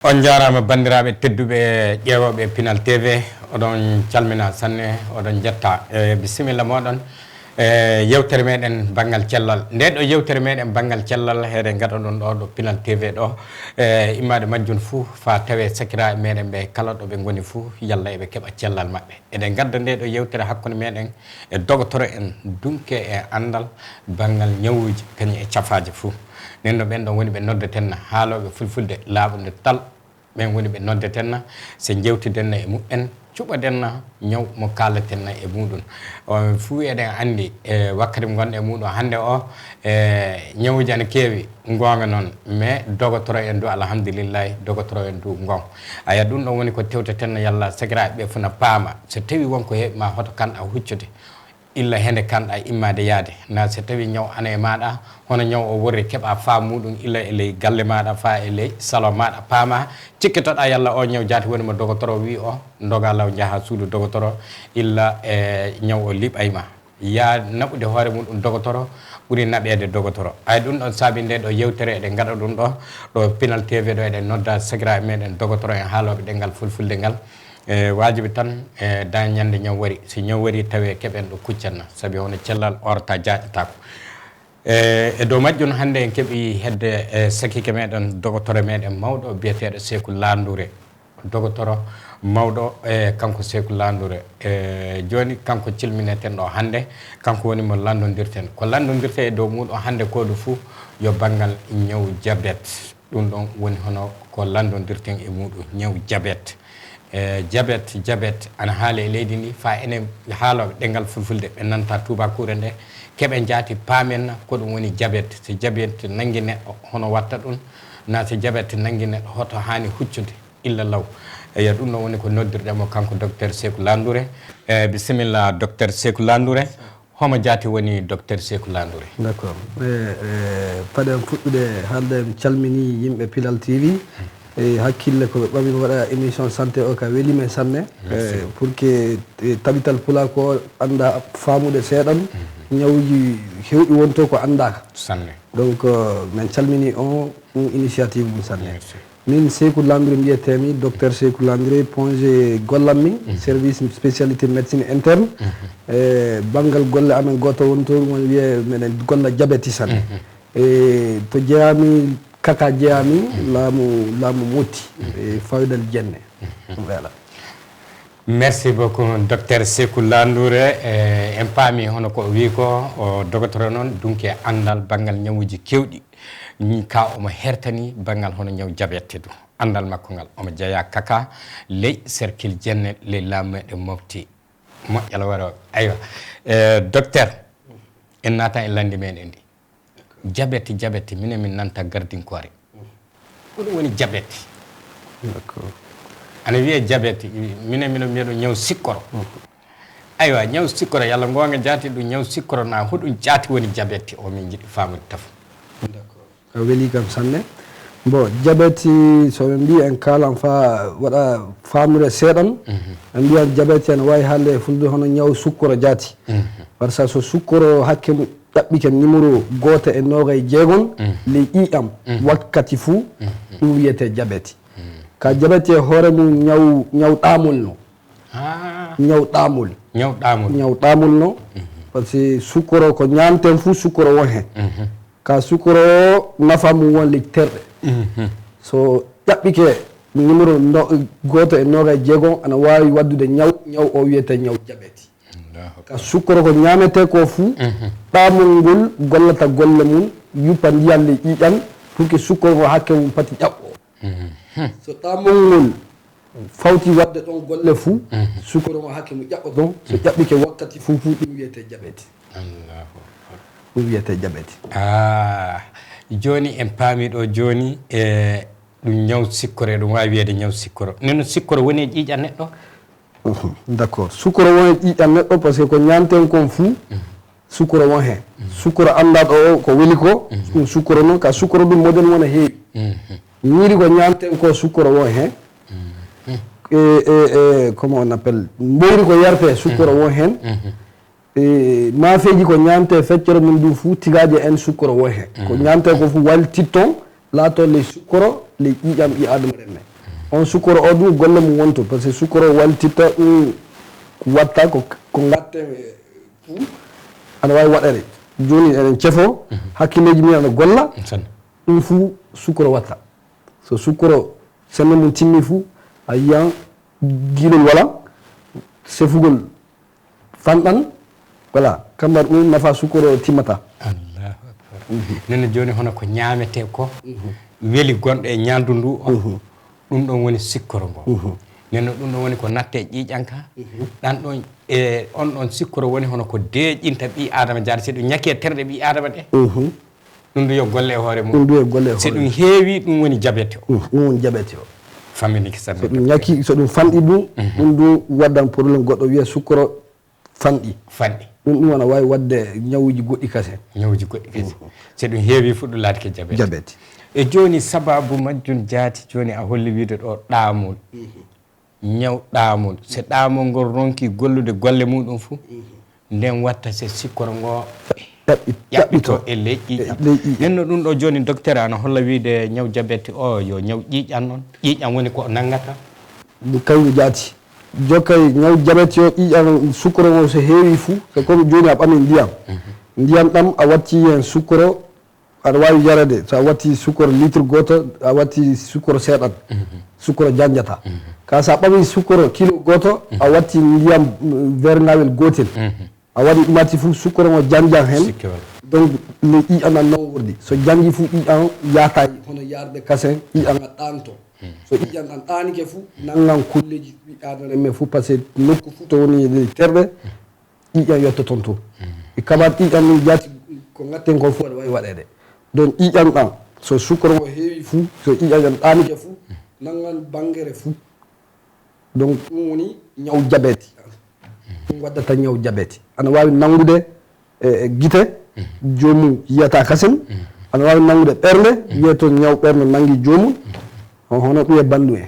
on jarama bandiraɓe tedduɓe ƴeewoɓe Pinal TV oɗon calmina sanne oɗon jetta bisimilla moɗon yewtere meɗen banggal cellal nde ɗo yewtere meɗen banggal cellal heede gaɗoɗon ɗo Pinal TV ɗo immade majjum fou fa tawe sakiraɓe meɗen ɓe kala ɗo ɓe goni fou yalla eɓe keeɓa cellal mabɓe eɗen gadda nde ɗo yewtere hakkude meɗen e dogotoro en dunke e andal banggal ñawuji kañum e cafaji fou nen no ɓen ɗon woni ɓe noddetenna haaloɓe fulfulde laaɓude tal ɓen woni ɓe noddetenna so jewtidenna e mumen cuɓadenna ñaw mo kalatenna e muɗum on fuu eɗen andi e wakkati gonɗe e muɗum hannde o ñawuji ana keewi gonga noon mais dogotoro en du alhamdulillahi dogotoro en du gon aya ɗum ɗon woni ko tewtetenna yalla sagiraɓe ɓe funa paama so tawi wonko heeɓima hoto kanɗa huccude illa hende kanɗa immade yaade na so tawi ñaw ana e maɗa hono ñaw o worri keeɓa faam muɗum illa e ley galle maɗa fa e ley salon maɗa paama cikkitoɗa yalla o ñaw jaati woni mo dogotoro wi o doga law jaaha suudu dogotoro illa e ñaw o liɓayma ya naɓude hoore muɗum dogotoro ɓuuri naɓede dogotoro ay ɗum ɗon saabi nde ɗo yewtere eɗen gaɗa ɗum ɗo Pinal TV ɗo eɗen nodda sagiraɓe meɗen dogotoro en haaloɓe ɗengal fulfulde ngal wajibi tan da ñande ñaw wari so ñaw wari tawe keɓen ɗo kuccanna saabi hono cellal orta jaƴatako e dow majjum hannde en keeɓi hedde sakike meɗen dogotoro meɗen mawɗo biyeteɗo Sékou Landouré dogotoro mawɗo kanko Sékou Landouré joni kanko cilmineten ɗo hannde kanko woni mo landodirten ko landodirte e dow muɗum hannde koɗo fou yo banggal ñaw diabète ɗum ɗon woni hono ko landodirten e muɗum ñaw diabète diabète ana haala e leydi ndi fa enen haaloɓe ɗengal fulfulde ɓe nanta tubakure nde keɓe jaati paamen ko ɗum woni diabète so diabète nangui neɗɗo hono watta ɗum na so diabète nangui neɗɗo hoto hani huccude illa law eyi ɗum ɗon woni ko noddirɗemo kanko docteur Sékou Landouré bisimilla docteur Sékou Landouré homo jaati woni docteur Sékou Landouré d' accord paɗen fuɗɗude haalde mi calmini yimɓe Pinal TV e hakkille ko ɓe ɓami waɗa émission santé o ka weeli men sanne pour que taɓital pula ko anda faamude seeɗan ñawuji hewɗi wonto ko andaka sanne donc min calmini on ɗum initiative mum sanne min Sékou Landouré mbiyetemi docteur Sékou Landouré pongé gollam min service spécialité médecine interne e banggal golle amen goto wonto won wiye meɗen golla diabétis an e to jeeyami kaka jeeyami laamu motti e fawdal jenne voilà merci beaucoup docteur Sékou Landouré en paami hono ko wi ko o dogotoro noon dunke andal banggal ñawuji kewɗi ni ka omo hertani banggal hono ñaw diabète du andal makko ngal omo jeeya kaka ley cercle jenne ley laamu meɗen mofti moƴƴal waro aywa docteur en naata e landi meɗen ndi diabète minen min nanta gardinkore ko ɗum woni diabète d'accord ana wiye diabète minen mbiyeɗo ñaw sikkoro aywa ñaw sikkoro yalla gonga jaati ɗum ñaw sikkoro na hoɗum jaati woni diabète o min jiiɗi famude tafu d'accord a weeli kam sanne bon diabète soɓe mbi en kalan fa waɗa famude seeɗan en mbiyan diabète ene wawi haalde e fulde hono ñaw sukkoro jaati par ce so sukkoro hakke ɗaɓɓike numéro goto e nogay jeegon ley ƴiƴam wakkati fou ɗum wiyete diabète ka diabète e hoore mum ñaw ɗamol no ñaw ɗamol no par ce que sukkoro ko ñamten fou sukkoro won hen ka sukkoro o nafa mum won ley terɗe so ƴaɓɓike numéro goto e nogay jeegon ana wawi waddude ñaw o wiyete ñaw diabète ka sukkoro ko ñamete ko fou ɗamol ngol gollata golle mum yuppa ndiyam le ƴiƴam pour que sukkoro ngo hakke mum pati ƴaɓɓo so ɗamol ngol fawti wadde ɗon golle fou sukkoro ngo hakke mum ƴaɓɓo ɗon so ƴaɓɓike wakkati fou ɗum wiyete diabète ɗum wiyete diabète joni en paami ɗo joni e ɗum ñaw sikkoro e ɗum wawi wiyede ñaw sikkoro neno sikkoro woni e ƴiƴam neɗɗo d' accord sukkoro won e ƴiƴam neɗɗo par ce que ko ñamten kon fou sukkoro won hen sukkoro andaɗo o ko weeli ko ɗum sukkoro noon ka sukkoro ɗum moɗen wona heewi ñiiri ko ñamten ko sukkoro won hen comment on appelle mboyri ko yarte sukkoro won hen maafeji ko ñamte feccere mum ɗum fou tigaji en sukkoro won hen ko ñamte ko fou waltitton laato ley sukkoro ley ƴiƴam ɓi adama remme on sukoro o ɗum golle mum wonto par ce que sukoro waltitta ɗum watta ko gatte fuu aɗa wawi waɗere joni eɗen cefo hakkilleji min aɗa golla ɗum fuu sukoro watta so sukoro sembe mum timmi fuu a yiyan guilol wala sefugol fanɗan voilà kambar ɗum nafa sukoro timmata. Allahu akbar. nene joni hono ko ñamete ko weeli gonɗo e ñandu ndu o ɗum ɗon woni sikkoro ngo neno ɗum ɗon woni ko natte ƴiƴanka ɗan ɗon e on ɗon sikkoro woni hono ko deeƴinta ɓi adama jaade si ɗum ñakki e terɗe ɓi adama ɗe ɗum ndu yo golle e hoore mum ɗum ndu e golle e hoore si ɗum heewi ɗum woni jabete o ɗum woni jabete o famminiki sanne so ɗum ñakki so ɗum fanɗi ɗum ɗum ndu waddan probléme goɗɗo wiya sukoro fanɗi ɗum wona wawi wadde ñawuji goɗɗi kase ñawuji goɗɗi kase so ɗum heewi fu ɗum laati ke jabete e joni sababu majjum jaati joni a holli wiide ɗo ɗaamol ñaw ɗaamol so ɗaamol ngol ronki gollude golle muɗum fuu nden watta so sikkoro ngo ƴaɓɓito e ley ƴiƴam nenno ɗum ɗo joni docteur ana holla wiide ñaw jabete o yo ñaw ƴiƴan noon ƴiƴam woni ko nangata ɗum kañum jaati jokkay ñaw jabete o ƴiƴam sukkoro ngo so heewi fuu so comme joni a ɓami ndiyam ɗam a watti hen sukkoro aɗa wawi yarade so a watti sukkoro litre goto a watti sukkoro seeɗan sukkoro janjata ka sa ɓami sukkoro kilo goto a watti ndiyam verre ngawel gotel a waɗi ɗumati fuu sukkoro ngo janjan hen donc le ƴiƴam an non wordi so jangi fuu ƴiƴam yata hono yarde kasen ƴiƴam a ɗanto so ƴiƴam an ɗanike fuu nangan kulleji ɓi adama men fuu par ce que nokku fuu to woni terɗe ƴiƴam yetto toon to e kamat ƴiƴam min jaati ko gatten kon fuu aɗa wawi waɗede donc ƴiƴam ɗam so sukkoro ngo heewi fuu so ƴiƴam ɗam ɗanike fuu nangan bangere fuu donc ɗum woni ñaw jabete ɗum waddata ñaw jabete ana wawi nangude e guite jomum yiyata kasen ana wawi nangude ɓerde wiyeto ñaw ɓerde nangui jomum hono ɗum e bandu en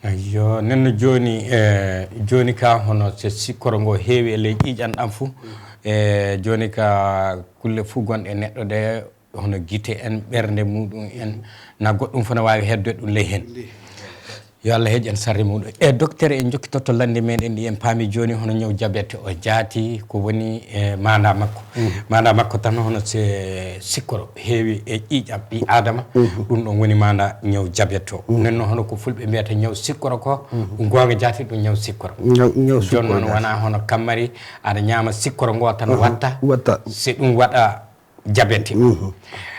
ayyo nenno joni joni ka hono so sikkoro ngo heewi e ley ƴiƴan ɗam fuu joni ka kulle fuu gonɗe neɗɗo de hono guite en ɓerde muɗum en na goɗɗum fana wawi hedde ɗum ley hen yo Allah heeƴ en sarre muɗum e docteur en jokkitoto lande meɗen ɗi en paami joni hono ñaw jabete o jaati ko woni manda makko manda makko tan hono so sikkoro heewi e ƴiƴam ɓi adama ɗum ɗon woni manda ñaw jabete o nenno hono ko fulɓe mbiyata ñaw sikkoro ko gonga jaati ɗum ñaw sikkoro joni noon wona hono kammari aɗa ñama sikkoro ngo tan watta si ɗum waɗa jabete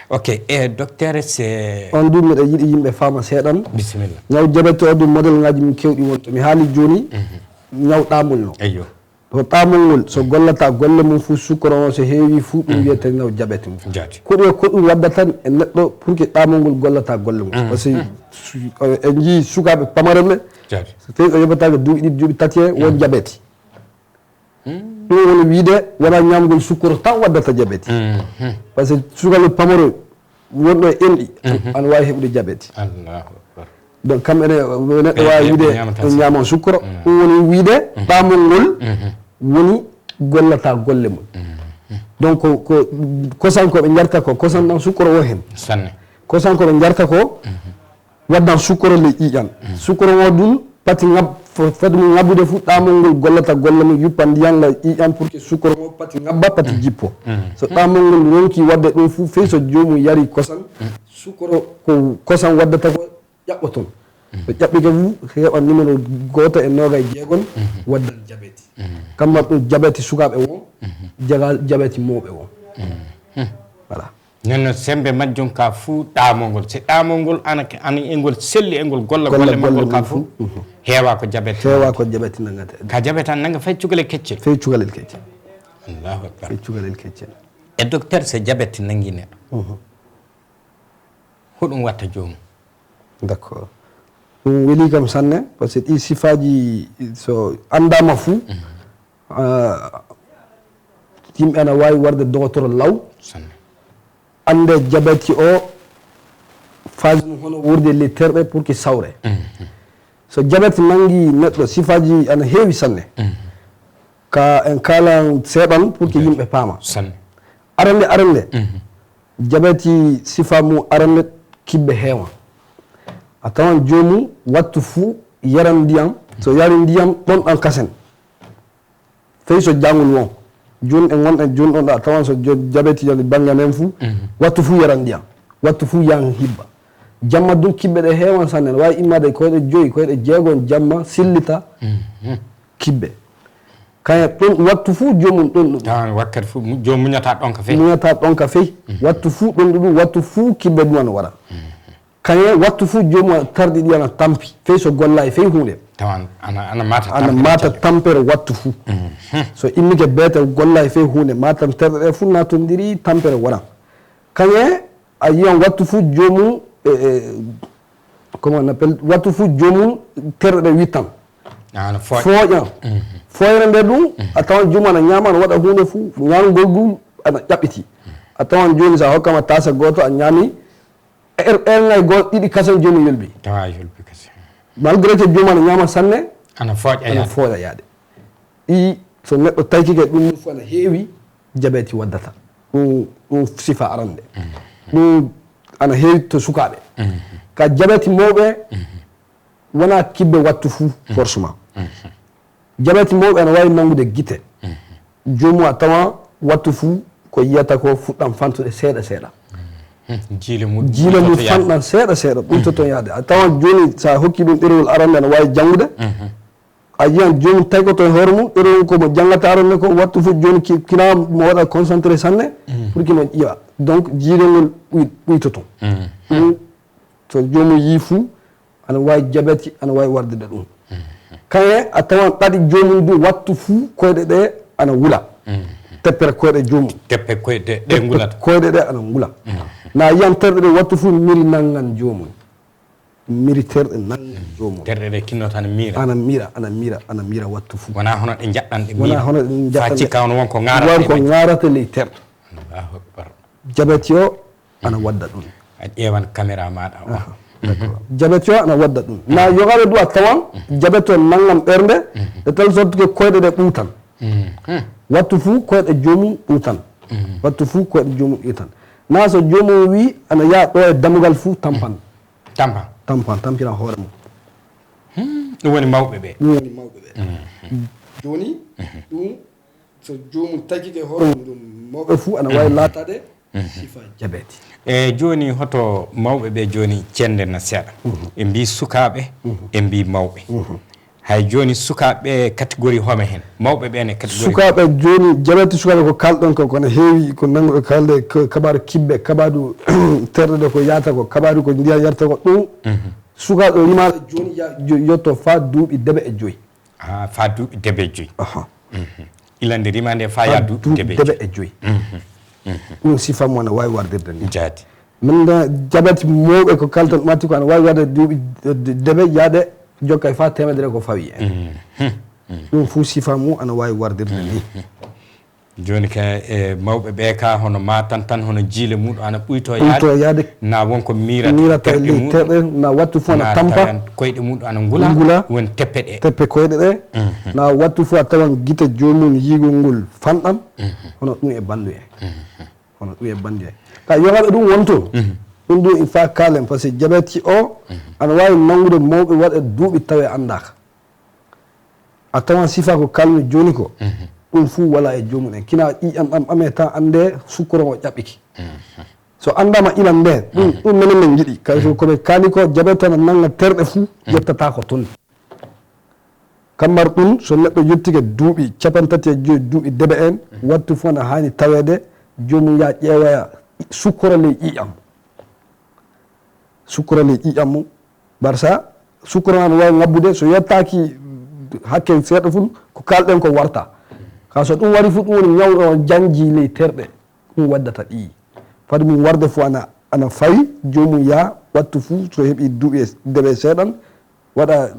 ok e docteur c'est on ɗum miɗa yiiɗi yimɓe faama seeɗan bisimilla ñaw jabete o ɗum modèle ngaji min kewɗi wonto mi haali joni ñaw ɗamol no eyyo to ɗamol ngol so gollata golle mum fuu sukkoro o so heewi fuu ɗum wiyete ñaw jabete mum jaati ko ɗum wadda tan e neɗɗo pour que ɗamol ngol gollata golle mum par ce que en jii sukaɓe pamaren ɓe jaati so tawi o yoɓatake duuɓi ɗiɗi duuɓi tati he won jabete ɗum woni wiide wona ñamgol sukkoro tan waddata jabete par ce que sukaɓe pamaro wonɗo e enɗi ana wawi heɓude jabete allahu akbar donc kamɓene neɗɗo wawi wiide ɗum ñamon sukkoro ɗum woni wiide ɗamol ngol woni gollata golle mum donc ko kosan koɓe jarta ko kosan ɗan sukkoro o hen sanne kosan koɓe jarta ko waddan sukkoro le ƴiƴan sukkoro o ɗum pati fadi mum ngabbude fuu ɗamol ngol gollata golle mum yuppan ndiyanga ƴiƴam pour que sukkoro ngo pati ngabba pati jippo so ɗamol ngol ronki wadde ɗum fuu fey so jomum yari kosan sukkoro ko kosan waddata ko ƴaɓɓo toon so ƴaɓɓike fuu heɓa numéro goto e noga e jeegon waddan jabete kamma ɗum jabete sukaɓe won jaga jabete mawɓe won voilà nenno sembe majjum ka fuu ɗamol ngol si ɗamol ngol ana e ngol selli e ngol golla golle magol ka fuu heewa ko jabete nangata ka jabete an nanga fay cukalel keccel allahu akbar fay cukalel keccel e docteur so jabete nangi neɗɗo hoɗum watta jomum d' accord ɗum weeli kam sanne par ce que ɗi sifaji so andama fuu yimɓe ana wawi warde dogotoro law sanne ande jabati o phase mum hono wurde les terɗe pour que sawre so jabati nangi neɗɗo sifaji ana heewi sanne ka en kalan seeɗan pour que yimɓe paama sanne arande jabati sifa mum arande kibbe heewa a tawan jomum wattu fuu yaran ndiyam so yari ndiyam ɗon ɗan kasen fey so jangol won joni e gonɗen joni ɗon ɗo a tawan so diabéte yani banggue men fuu wattu fuu yaran ndiyam wattu fuu yan hibba jamma dum kibbe ɗe heewan sanne ne wawi immade koyɗe 5 koyɗe 6 jamma sillita kibbe kaya ɗon wattu fuu jomum ɗon ɗo ɗum wakkati fuu jomum muñata ɗon ka fey muñata ɗon ka fey wattu fuu ɗon ɗo ɗum wattu fuu kibbe ɗum ana waɗa kañe wattu fuu jomum tarɗi ɗi ana tampi fey so golla e fey hunde tawan ana mata tampere wattu fuu so immike beete golla e fey hunde matam terɗe ɗe fuu natodiri tampere waɗan kañe a yiyan wattu fuu jomum comment on appelle wattu fuu jomum terɗe ɗe wittan fooƴan fooyre nde ɗum a tawan jomum ana ñama ana waɗa hunde fuu ñamgol ɗum ana ƴaɓɓiti a tawan joni sa hokkama tasa goto a ñami erngay goto ɗiɗi kasen jomum yelbi malgré que jomum ana ñama sanne ana fooƴa yaade ɗi so neɗɗo taykike ɗum fof ana heewi diabète waddata ɗum sifa arande ɗum ana heewi to sukaɓe ka diabète mawɓe wona kibbe wattu fuu forcément diabète mawɓe ana wawi nangude guite jomum a tawa wattu fuu ko yiyata ko fuɗɗam fantude seeɗa seeɗa jiile mum fanɗan seeɗa seeɗa ɗum to toon yaade a tawan joni sa hokki ɗum ɗerewol arande ana wawi janggude a yiyan jomum taykoto e hoore mum ɗerewol komo jangata arande ko wattu fuu joni kina mo waɗa concentré sanne pour que mo ƴiwa donc jiilengol ɓuyto toon ɗum so jomum yi fuu ana wawi diabète ana wawi wardude ɗum kaye a tawan ɗaɗi jomum du wattu fuu koyɗe ɗe ana wula teppere koyɗe jomum teppe koyɗe ɗe ngulata koyɗe ɗe ana ngula na yiyan terɗe ɗe wattu fuu miri nangan jomum miri terɗe nangan jomum terɗe ɗe kinnota ana mira wattu fuu wona hono ɗe jaɗɗan ɗe wona hono ɗe jaɗɗan cikka on wonko garata ley terɗe diabète o ana wadda ɗum a ƴeewan caméra maɗa o diabète o ana wadda ɗum na yogaɓe du a tawan diabète o nangan ɓernde de telle sorte que koyɗe ɗe ɓuutan wattu fuu koyɗe jomum ɓuutan wattu fuu koyɗe jomum ɓuutan na so jomum wi ana yaa ɗo e dammugal fuu tampiran hoore mum ɗum woni mawɓe ɓe joni ɗum so jomum tagike hoore mum ɗum mawɓe fuu ana wawi laatade sifa diabète e joni hoto mawɓe ɓe joni cendena seeɗa e mbi sukaɓe e mbi mawɓe hay joni sukaɓe catégorie home hen mawɓe ɓene catégorie sukaɓe joni diabète sukaɓe ko kalɗon ko kono heewi ko nanguɗo kalde kabaru kibbe kabadu terɗe ɗe ko yata ko kabaru ko ndiyam yarta ko ɗum sukaɓe rimaɓe joni yetto fa duuɓi 5 fa duuɓi 5 ilande rimande fa ya duuɓi 5 ɗum sifa mo ana wawi wardirde ni jaati min diabète mawɓe ko kalton matti ko ana wawi warde duuɓi 9 yaade jokkay fa temedere ko fawi en ɗum fuu sifa mum ana wawi wardirde ni joni ka e mawɓe ɓe ka hono matan tan hono jiile muɗum ana ɓuyto yaade na wonko mirata e ley terɗe na wattu fuu ana tampa koyɗe muɗum ana ngula woni teppe koyɗe ɗe na wattu fuu a tawan guite jomum yigol ngol fanɗan hono ɗum e bandu en ka yogaɓe ɗum wonto ɗum ɗum il faut kalen par ce que diabète o ana wawi nangude mawɓe waɗa duuɓi tawe andaka a tawan sifa ko kalmi joni ko ɗum fuu wala e jomum en kina ƴiƴam ɗam ɓame tan ande sukkoro o ƴaɓɓiki so andama ilan nden ɗum minen men jiiɗi kay koɓe kaali ko diabète ana nanga terɗe fuu yettata ko toon kammar ɗum so neɗɗo yettike duuɓi 35 duuɓi 9 en wattu fuu ana hani tawede jomum ya ƴeewaya sukkoro ley ƴiƴam mum bar sa sukkoro ana wawi ngabbude so yettaki hakke seeɗa fuu ko kalɗen ko warta ka so ɗum wari fuu ɗum woni ñawɗo o janji ley terɗe ɗum waddata ɗi fadi mum warde fuu ana fawi jomum ya wattu fuu so heeɓi duuɓi 9 seeɗan waɗa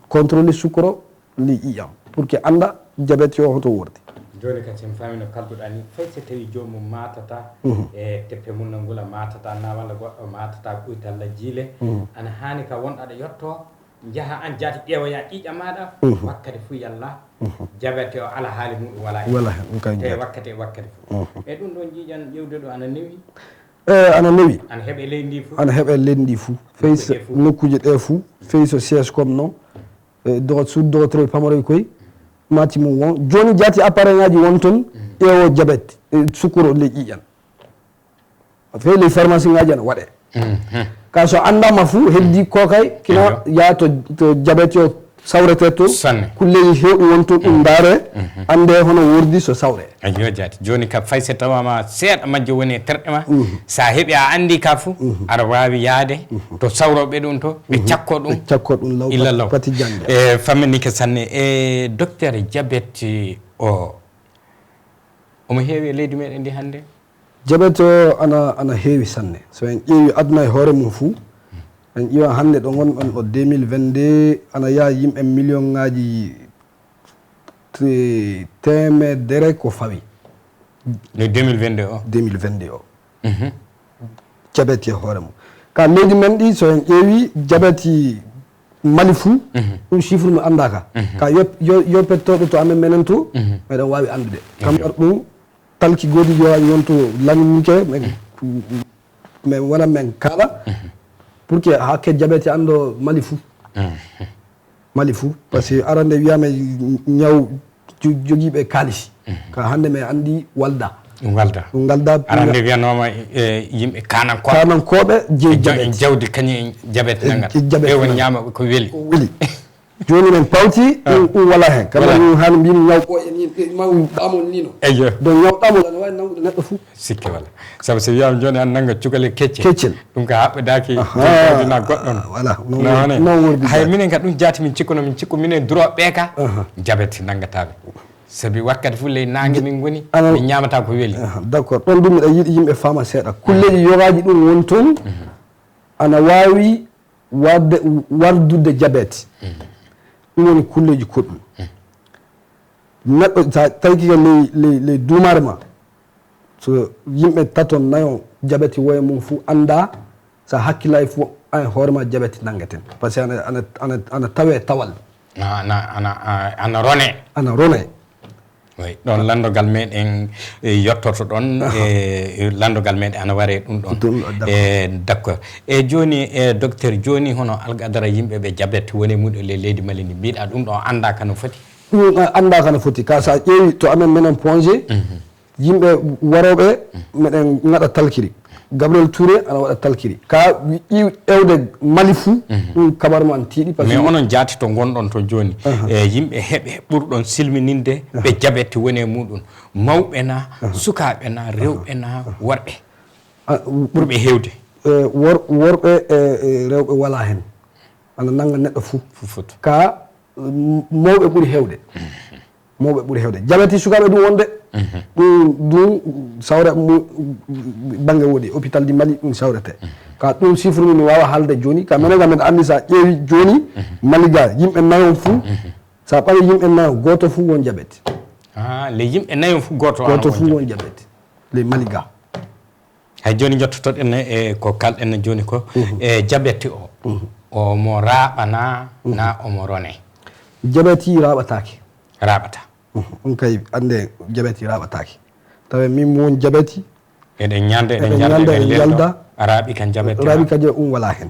contrôle sukkoro ley ƴiƴam pour que anda diabète o hoto wordi joni kadi sen faami no kalduɗa ni fay so tawi jomum matata e teppe mum no ngula matata na walla goɗɗo matata ɓuytalla jiile ana hani ka wonɗaɗa yetto jaaha an jaati ƴeewoya ƴiƴam maɗa wakkati fuu yalla diabète o ala haali muɗum wala hen te wakkati fof e ɗum ɗon jiiƴan ƴewde ɗo ana newi ana newi ana heɓe leydi ndi fof ana heɓe leydi ndi fuu fey nokkuji ɗe fuu fey so siége comme non suudu dogotere pamaroy koye mati mum won joni jaati appareil ngaji won toon ƴeewo diabète sukuro ley ƴiƴan fey ley pharmacie ngaji ana waɗe ka so andama fuu heddi kokay kina yaa to diabète o sawrete toon kulleji hewɗi won toon ɗum ndaare ande hono wordi so sawre ayo jaati joni ka fay so tawama seeɗa majjo woni e terɗe ma sa heeɓi a andi ka fuu aɗa wawi yaade to sawroɓe ɗum to ɓe cakko ɗum law illa law pati jande e famminike sanne e docteur diabète o omo heewi e leydi meɗen ndi hannde diabète o ana heewi sanne so en ƴeewi aduna e hoore mum fuu en ƴiwa hannde ɗo gonɗon ɗo 2022 ana yaha yimɓe million ngaji temedere ko fawi le 2022 o 2022 o diabète e hoore mum ka leydi men ɗi so en ƴeewi diabète Mali fuu ɗum chiffre mi andaka ka yo pettoɓe to amen menen to meɗen wawi andude kam ar ɗum talki goodi jowaji won to laminike mais wona men kala pour que hakke diabète ando Mali fuu par ce que arande wiyama ñaw joguiɓe kaalis ka hande mi andi walda ɗum galda arande wiyanoma yimɓe kanankoɓe jeyi jawdi kañum diabète nagata ɓe woni ñamaɓe ko weeli joni men pawti ɗum wala hen kadi ɗum hani mbimi ñawɓo en ma ɗamol nino eyo donc ñawɗamol ana wawi nangude neɗɗo fuu sikki walla saabu so wiyama joni an nangga cukale keccel ɗum ko haɓɓedaki na goɗɗon voilà non wordi hay minen ka ɗum jaati min cikku minen droɓe ɓe ka diabète nanggataɓe sabi wakkati fof ley nangue min goni min ñamata ko weeli d' accord ɗon ɗum miɗa yiiɗi yimɓe faama seeɗa kulleji yogaji ɗum won toon ana wawi wardude diabète ɗum woni kulleji koɗɗum neɗɗo sa tawi kika ley dumare ma so yimɓe taton nayo diabète woye mum fou anda sa hakkilla e fo an hoorema diabète nangueten par ce que ana tawe tawal ana rone oui ɗon landogal meɗen yettoto ɗon e landogal meɗen ana ware ɗum ɗon d' accord e joni docteur joni hono algadara yimɓeɓe diabète woni muɗum le leydi Mali ndi mbiɗa ɗum ɗo anda kano foti ɗum anda kano foti ka sa ƴeewi to amen menen Pongé yimɓe waroɓe meɗen gaɗa talkiri Gabriel Touré ana waɗa talkiri ka ƴewde Mali fuu ɗum kabaru an tiiɗi mais onon jaati to gonɗon to joni yimɓe heeɓe ɓurɗon silmininde ɓe diabète woni e muɗum mawɓe na sukaɓe na rewɓe na worɓe ɓurɓe hewde worɓe e rewɓe wala hen ana nanga neɗɗo fuu ka mawɓe ɓuuri hewde diabète sukaɓe ɗum wonde ɗum sawre banggue woɗi hôpital di Mali ɗum sawrete ka ɗum chiffre mi wawa haalde joni ka minen ga mbeɗa andi sa ƴeewi joni Mali ga yimɓe nayon fuu sa ɓawi yimɓe nayo goto fuu won diabète le yimɓe nayon fuu goto fuu won diabète le Mali ga hay joni jottotoɗen e ko kalɗen joni ko e diabète o omo raɓana na omo rone diabète raɓatake raɓata on kay ande diabète raɓatake tawa min mo won diabète eɗen ñande eɗen yalda araɓi kan diabète raɓi kadi ɗum wala hen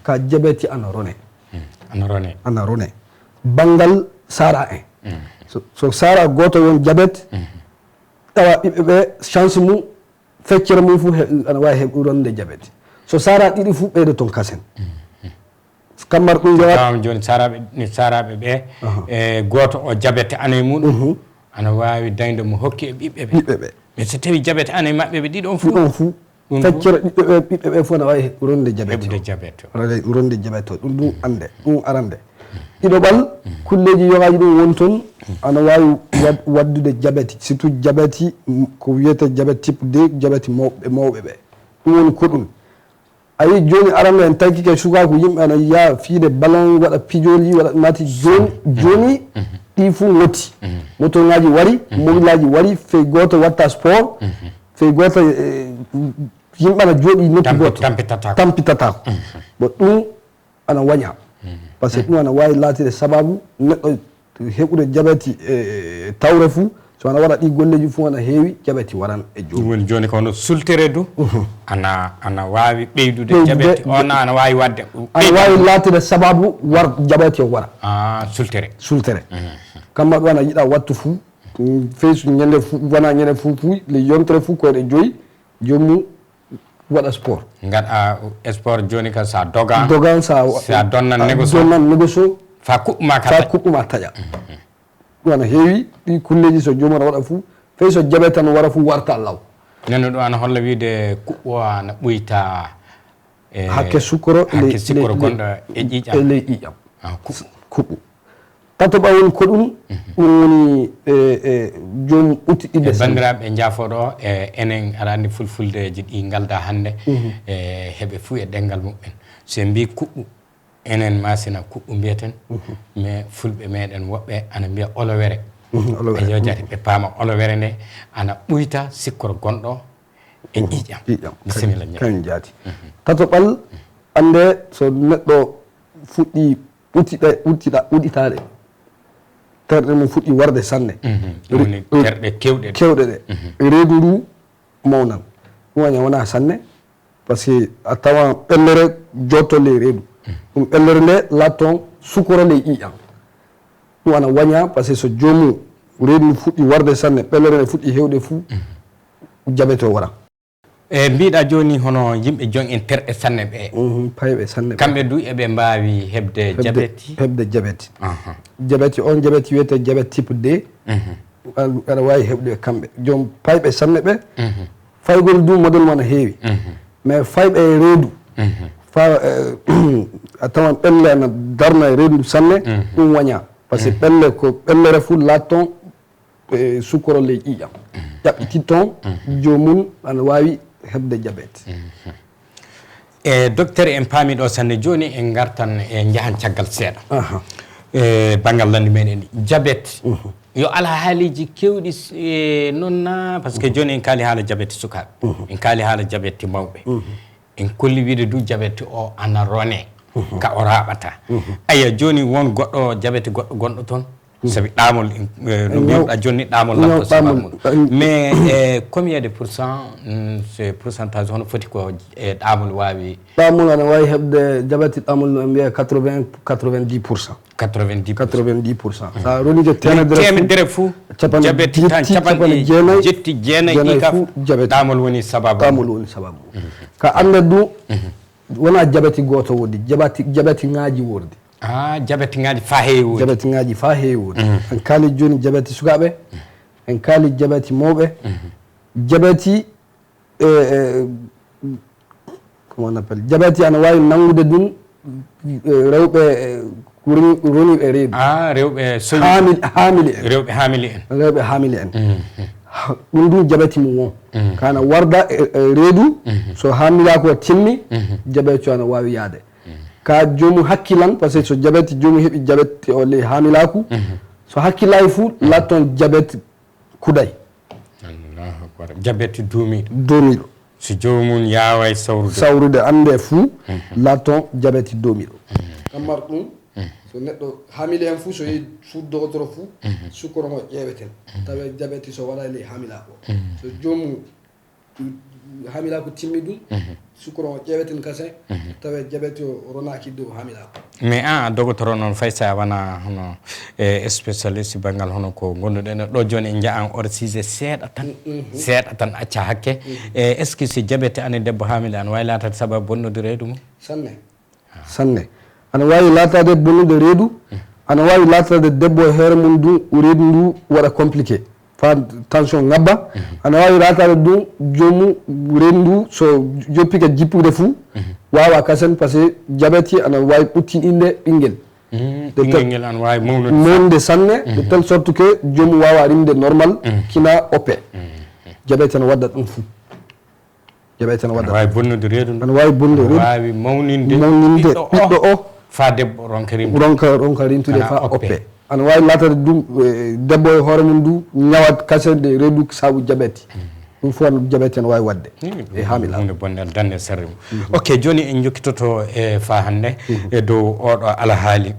ka diabète ana rone banggal sara en so sara goto won diabète tawa ɓiɓɓe ɓe chance mum feccere mum fo ana wawi heɓ ronde diabète so sara ɗiɗi fo ɓeyde toon kasen kammar ɗum jawam joni saraɓe ɓe e goto o diabète ane muɗum ana wawi dañde mo hokki e ɓiɓɓe ɓe mais so tawi diabète ane mabɓe ɓe ɗiɗon fou feccere ɓiɓɓe ɓe fo ana wawi ronde diabète ronde diabète o ɗum ande ɗum arande ɗiɗoɓal kulleji yogaji ɗum won toon ana wawi waddude diabète surtout diabète ko wiyete diabète type 2 diabète mawɓe ɓe ɗum woni ko ɗum ayi joni arande en tankike sukaku yimɓe ana yiya fiide ballon waɗa pijoli waɗa mati joni ɗi fuu gotti moto ngaji wari mobile aji wari fey goto watta sport fey goto yimɓe ana jooɗi nokku goto tampitatako bon ɗum ana waña par ce que ɗum ana wawi latide sababu neɗɗo heɓude diabète tawre fuu so ana waɗa ɗi golleji fuu ana heewi jaɓeti waran e joomum woni joni ko no sultere du ana wawi ɓeydude jaɓeti ona ana wawi wadde ana wawi laatude sababu war jaɓeti o wara sultere kamma ɗo ana yiiɗa wattu fuu feysu ñande fuu wona ñande fuu le yontere fuu koyɗe joyi joomum waɗa sport gaɗa sport joni ka sa dogan sa donnan négocio fa kuɓɓuma taƴa ɗum ana heewi ɗi kulleji so joomum ana waɗa fuu fey so jaɓe tan wara fuu warta law nano ɗo ana holla wiide kuɓɓo ana ɓoyta hakke sukkoro gonɗo e ƴiƴam ley ƴiƴam kuɓɓu tatoɓa woni ko ɗum woni joomum ɓuttiɗiɗe bandiraɓe jaafoɗo enen aɗa andi fulfuldeji ɗi galda hannde heɓe fuu e ɗengal muɓɓen so mbi kuɓɓu enen masina kuɓɓu mbiyeten mais fulɓe meɗen woɓɓe ana mbiya olowere ɓe yojati ɓe paama olowere nde ana ɓuyta sikkoro gonɗo e ƴiƴam bisimilla kañum jaati tatoɓal ande so neɗɗo fuɗɗi uɗɗitaɗe terɗe mum fuɗɗi warde sanne terɗe kewɗe ɗe reedu ndu mawnan ɗum waña wona sanne par ce que a tawan ɓellere jotto ley reedu ɗum ɓellere nde latton sukoro ley ƴiƴam ɗum ana waña par ce que so joomum reedu ndu fuɗɗi warde sanne ɓellere nde fuɗɗi hewde fuu jaɓete o wara mbiɗa joni hono yimɓe jon en terɗe sanne ɓe payɓe sanne kamɓe du eɓe mbawi hebde jaɓeti on jaɓeti wiyete jaɓet type D aɗa wawi heɓde kamɓe jom payɓe sanne ɓe faygol du modèle mana heewi mais fayɓe e reedu fa a tawan ɓelle ana darna e reedu sanne ɗum waña par ce que ɓelle ko ɓellere fuu latton sukkoro ley ƴiƴam ƴaɓɓititton joomum ana wawi hebde diabète docteur en paami ɗo sanne joni en gartan e jahan caggal seeɗa banggal landi meɗen diabète yo ala haaliji kewɗi noonna par ce que joni en kaali haala diabète sukaɓe en kaali haala diabète mawɓe en kolli wiide du diabète o ana rone ka o raɓata aya joni won goɗɗo diabète goɗɗo gonɗo toon sabi ɗamol no mbiruɗa joni ɗamol lamto sababu mais combien de pourcent ce pourcentage hono foti ko e ɗamol wawi ɗamol ana wawi hebde diabète ɗamol no mbiya 90% sa ronide temedere fou diabète tan capanɗe jetti jeenayyi ka ɗamol woni sababu ka anda du wona diabète goto wodi diabète ngaji wodi diabète ngaji fa heewi wodi en kaali joni diabète sukaɓe en kaali diabète mawɓe diabète comment on appelle diabète ana wawi nangude ɗum rewɓe roniɓe reedu rewɓe hamili en ɗum du diabète mum won kana warda reedu so hamilako timmi diabète ana wawi yaade ka joomum hakkilan par ce que so diabète joomum heeɓi diabète o ley hamilaku so hakkillayi fuu latton diabète kuday allahu akbar diabète doomiɗo so joomum yaway sawrude ande fuu latton diabète doomiɗo kammar ɗum so neɗɗo hamile en fuu so yehi suddotoro fuu sukkoro ngo ƴeeweten tawa diabète so waɗa ley hamilako so joomum hamilako timmi ɗum sukkoro o ƴeeweten kasen tawa diabète o ronaki dow hamilako mais dogotoro noon fay sa wona hono spécialiste banggal hono ko gonnuɗen ɗo joni en jaa an or sujet seeɗa tan acca hakke est ce que si diabète ane debbo hamile ana wawi latade sababu bonnude reedu mum sanne ana wawi latade bonnude reedu ana wawi latade debbo e hoore mum du reedu ndu waɗa compliqué fa tension ngabba ana wawi latade ɗum joomum reedu ndu so joppike jippude fuu wawa kasen par ce que diabète ana wawi ɓuttininde ɓinguel ɓinguel ana wawi mawnude sanne de telle sorte que joomum wawa rimde normal kina oppe diabète ana wadda ɗum fuu diabète ana wawi bonnude reedu ana wawi bonnude reedu wawi mawninde ɓiɗɗo o fa debbo ronka rimtude fa oppe ana wawi latade ɗum debbo e hoore mum du ñawat kasede reedu saabu diabète ɗum fof diabète ne wawi wadde e hamila hunde bonde dande sarre mum ok joni en jokkitoto e fa hande e dow oɗo alahaali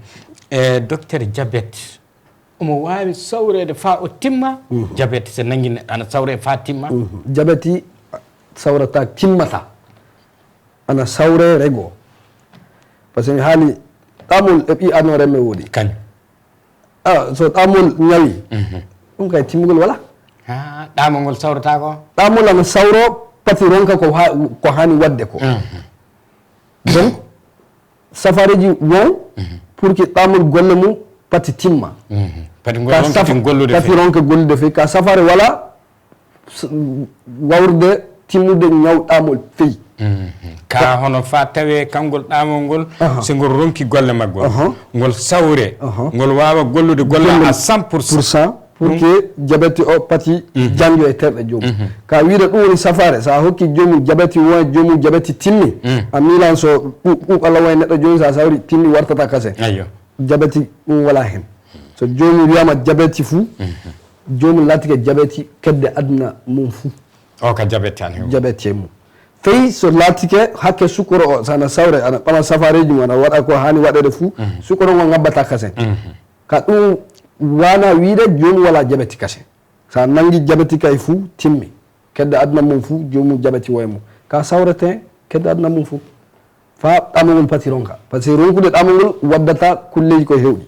docteur diabète omo wawi sawrede fa o timma jabete so nangi neɗɗo ana sawre fa timma jabeti sawrata timmata ana sawre rego par ce que mi haali ɗamol e ɓi adno remme woodi kañ so ɗamol ñawi ɗum kay timmugol wala ɗamol ngol sawrata ko ɗamol ana sawro pati ronka ko hani wadde ko donc safareji won pour que ɗamol golle mum pati timma pati ronka gollude feyi ka safare wala wawrude timmude ñawɗamol feyi ka hono fa tawe kangol ɗamol ngol so ngol ronki golle maggol ngol sawre ngol wawa gollude golle à 100% pour que jabeti o pati janjo e terɗe joomum ka wiide ɗum woni safare sa hokki joomum jabeti won joomum jabeti timmi a milan so ɓuuɓalla woni neɗɗo joomum sa sawri timmi wartata kase jabeti ɗum wala hen so joomum wiyama jabeti fuu joomum laatike jabeti kedde aduna mum fuu o ka jabeti an jabeti e mum feyi so laatike hakke sukoro o sana sawre ana ɓama safareji mum ana waɗa ko hani waɗede fuu sukoro ngo ngabbata kasen ka ɗum wana wiide jomum wala jabeti kase sa nangi jabeti kay fuu timmi kedde aduna mum fuu jomum jabeti woye mum ka sawrete kedde aduna mum fuu fa ɗamagol pati ronka par ce que ronkude ɗamagol waddata kulleji ko hewɗi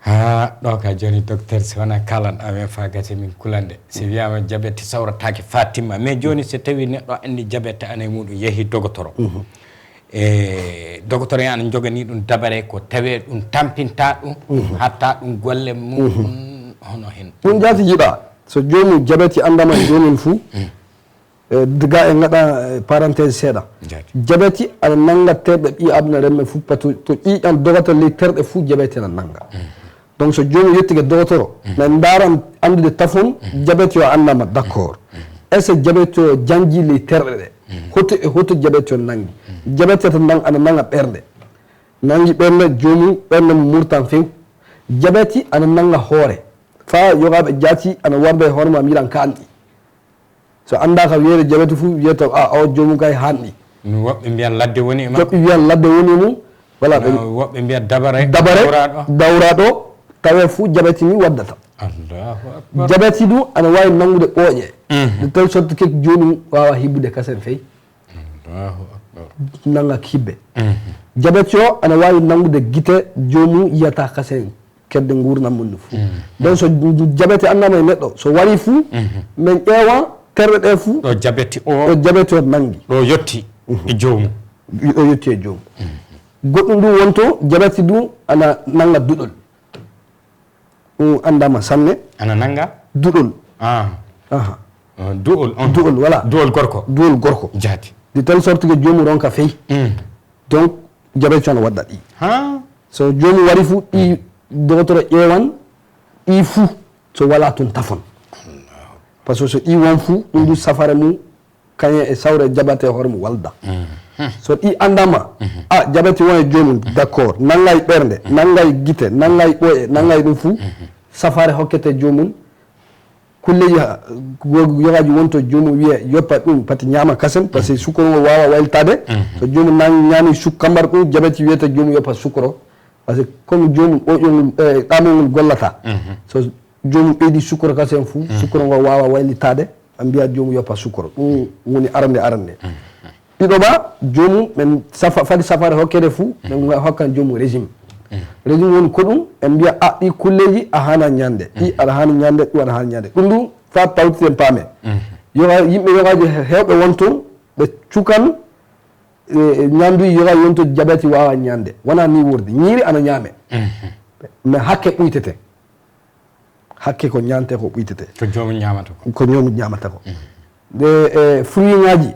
ha ɗo ka joni docteur so wona kalan amen fa gati min kulande si wiyama jabeti sawratake fa timma mais joni so tawi neɗɗo andi jabete ane muɗum yeehi dogotoro e dogotoro ana jogani ɗum dabare ko tawe ɗum tampinta ɗum hatta ɗum golle mum hono hen ɗum jaati jiiɗa so jomum jabeti andama jomin fuu diga e gaɗa parentése seeɗa jabeti aɗa nanga terɗe ɓi aduna remme fuu par to ƴiƴan dogoto ley terɗe fuu jabeti ana nanga donc so jomum yettike dogotoro men daran andude tafon jabeti o andama d' accord est ce que jabeti o janji ley terɗe ɗe hoto e hoto jabeti o nangi jabeti ana nanga ɓerde nangi ɓerde jomum ɓerde mo murtan few jabeti ana nanga hoore fa yogaɓe jaati ana warda e hoore ma miilan ka anɗi so anda ka wiyede jabeti fuu wiyata o jomum kay hanɗi woɓɓe mbiyan ladde woni e woɓɓe wiyan ladde woni mum voilà woɓɓe mbiya dabare dawraɗo tawe fuu jabeti ni waddata allahu akbar jabeti ɗum ana wawi nangude ɓooƴe de telle sorte que joni wawa hibbude kasen feyi allahu akbar nanga hibbe jabeti o ana wawi nangude guite jomum yiyata kasen kedde gurnam mum fuu donc so jabeti annama e neɗɗo so wari fuu min ƴeewa terɗe ɗe fuu ɗo jabeti o nangi ɗo yetti e jomum ɗo yetti e jomum goɗɗum ɗum wonto jabeti ɗum ana nanga duɗol ɗum andama sanne ana nanga duɗol duɗol voilà duɗol gorko jaati de telle sorte que jomum ronka feyi donc jabeti ana wadda ɗi so jomum wari fuu ɗi dogotoro ƴeewan ɗi fuu so wala toon tafon par ce que so ɗi won fuu ɗum du safare mum kañum e sawre jabate hoore mum walda so ɗi andama jabeti won e jomum d' accord naggay ɓerde naggay guite naggay ɓooƴe naggay ɗum fuu safare hokkete jomum kulleji yogaji wonto jomum wiye yoppa ɗum pati ñama kasen par ce que sukoro ngo wawa wayltade so jomum ñami kambar ɗum jabeti wiyete jomum yoppa sukoro par ce que comme jomum ɓoƴol ɗamol ngol gollata so jomum ɓeydi sukoro kasen fuu sukoro ngo wawa waylitade a mbiya jomum yoppa sukoro ɗum woni arande ɗiɗo ba jomum men fadi safare hokkede fuu min hokkan jomum régime woni ko ɗum en mbiya ɗi kulleji a hana ñande ɗi aɗa hani ñande ɗum aɗa hani ñande ɗum ɗum fa tawtiten paame yimɓe yogaji hewɓe wonto ɓe cukan ñanduji yogaji wonto jabeti wawa ñande wona ni wurde ñiiri ana ñaame mais hakke ɓuytete hakke ko ñante ko ɓuytete ko jomum ñamata ko de fruit ngaji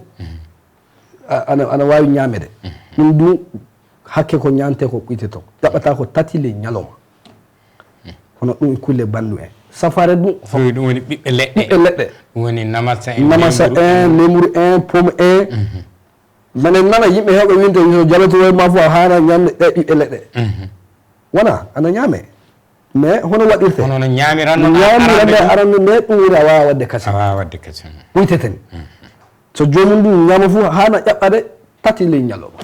ana wawi ñamede ɗum du hakke ko ñante ko ɓuyteto ɗaɓɓata ko tati ley ñalowma hono ɗum kulle bandu en safare ɗum ɗum woni ɓiɓɓe leɗɗe woni namasa lemuru en pomme en minen nana yimɓe hewɓe winte jabeti woy ma fo a hana ñamde ɓiɓɓe leɗɗe wona ana ñaame mais hono waɗirte hono ñamirande arande mais ɗum woni a wawa wadde kase ɓuyteten so jomum ɗum ñama fo hana ƴaɓɓade tati ley ñalowma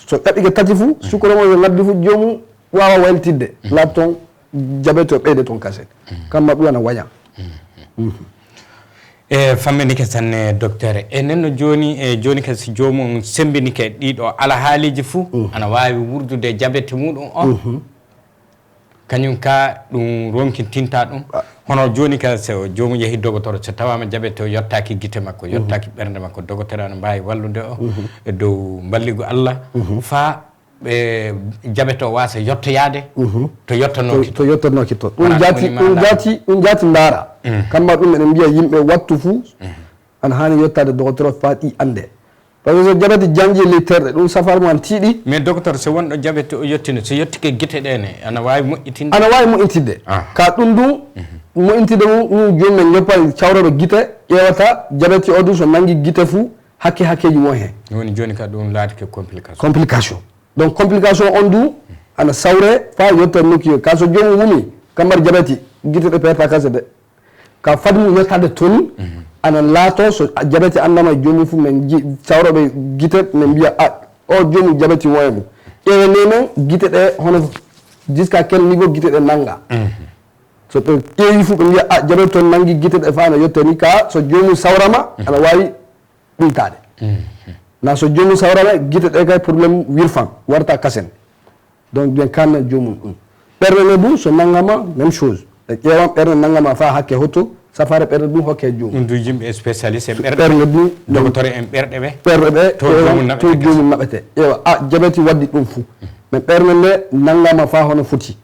so ɗaɓɓike tati fuu sukoro mo yo ngaddi fuu jomum wawa weltidde lapton diabete o ɓeyde toon kasen kamma ɗum ana waña famminike sanne docteur nenno joni ka so jomum sembinike ɗiɗo alhaaliji fuu ana wawi wurdude diabete muɗum on kañum ka ɗum ronkintinta ɗum hono joni ka so jomum yeehi docteur so tawama diabete o yettaki guite makko yettaki ɓerde makko docteur ana mbawi wallude o e dow balligo Allah fa ɓe diabete o wasa yettoyade to yettanoki to ɗum jaati ndaara kamma ɗum eɗen mbiya yimɓe wattu fuu ana hani yettade docteur fa ɗi ande par ce que so diabete jangi ley terɗe ɗum safare mum an tiiɗi mais docteur so wonɗo diabete o yettino so yettike guite ɗene ana wawi moƴƴitinde ka ɗum ɗum moƴƴitinde mum joni men ñoppa cawroɗo guite ƴewata diabete o ɗum so nangi guite fuu hakkeji won hen woni joni ka ɗum laatike complication donc complication on du ana sawre fa yetta nokki ka so jomum wumi kambar diabete guite ɗe perta kase de ka fadi mum yettade toon ana laato so diabete andama jomum fu men sawroɓe guite men mbiya o jomum diabete woye mum ƴewe nemen guite ɗe hono jusqu'à quel niveau guite ɗe nanga so ɓe ƴeewi fu ɓe mbiya diabete toon nangi guite ɗe fa ana yettani ka so jomum sawrama ana wawi ɗumtade na so jomum sawrama guite ɗe kay probléme wirfan warta kasen donc ɓen kanna jomum ɗum ɓerde ne du so nangama même chose ɓe ƴeewan ɓerde nangama fa hakke hotto safare ɓerde ɗum hokke jomum ɗum du yimɓe spécialiste ɓerde ɗum docteur en ɓerɗe ɓe to jomum naɓete ƴeewa diabete waddi ɗum fou mais ɓerde nde nangama fa hono foti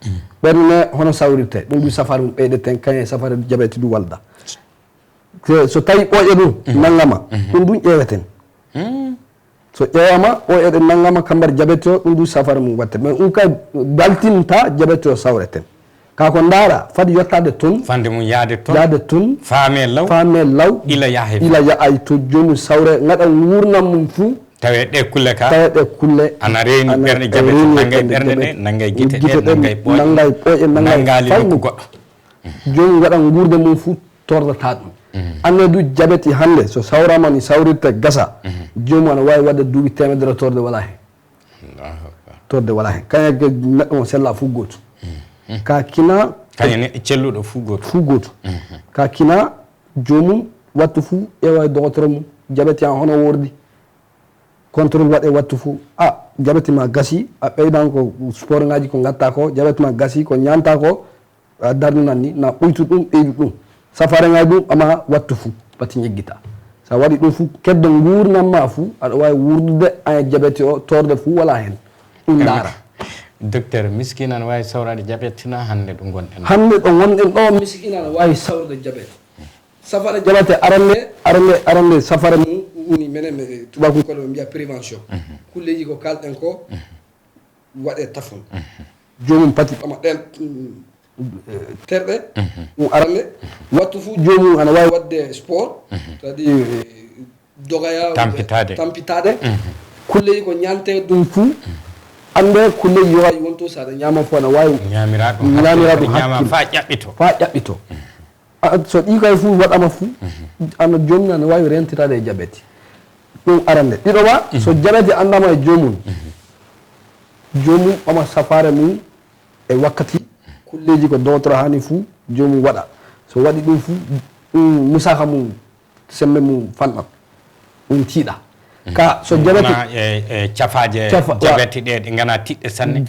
ɓerde nde hono sawrirte ɗum ɗum safare mum ɓeydeten kañe safare diabete du walda so tawi ɓooƴe ɗum nangama ɗum ɗum ƴeeweten so ƴeewama ɓooƴe ɗe nangama kambar diabete o ɗum ɗum safare mum watte mais ɗum kay daltinta diabete o sawreten kako ndaara fadi yettade toon fande mum yaade toon faame law ila yahay to jomum sawre gaɗa gurnam mum fuu tawe ɗe kulle ana reeni ɓerde diabete nangay ɓerde ɗe nangay guite ɗe nangay ɓooƴe nangay faymu goɗɗo jomum gaɗa gurde mum fuu tordata ɗum anne du diabete hande so sawrama ni sawrirte gasa jomum ana wawi wadde duuɓi temedere torde wala hen kañake neɗɗo mo sella fuu goto ka kina kañe neɗɗo celluɗo fuu goto ka kina jomum wattu fuu ƴeewa docteur mum diabete an hono wordi contrôle waɗe wattu fuu diabete ma gasi a ɓeydan ko sport ngaji ko gatta ko diabete ma gasi ko ñanta ko a darninan ni na ɓoytu ɗum ɓeydu ɗum safare ngaji ɗum ama wattu fuu pati jeggita sa waɗi ɗum fuu keddo gurnam ma fuu aɗa wawi wurdude an diabete o torde fuu wala hen ɗum ndaara docteur miskina ne wawi sawrade diabete na hande ɗo gonɗen hande ɗo gonɗen ɗo miskina ne wawi sawrade diabete safare diabete arande safare mum woni menen tubakokoɗo ɓe mbiya prévention kulleji ko kalɗen ko waɗe tafon jomum pati ɓama ɗen terɗe ɗum arande wattu fuu jomum ana wawi wadde sport c'est à dire dogaya tampitade kulleji ko ñante ɗum fuu ande kulleji yowawi wonto saɗa ñama fo ana wawi ñamira ɗum fa ƴaɓɓito so ɗi kay fuu waɗama fuu ana jomum ana wawi rentitade e diabete ɗum arande ɗiɗoma so diabete andama e jomum ɓama safare mum e wakkati kulleji ko docteur hani fuu jomum waɗa so waɗi ɗum fuu ɗum musaka mum sembe mum fanɗam ɗum tiiɗa ka so diabete cafaje diabete ɗe gana tiɗɗe sanne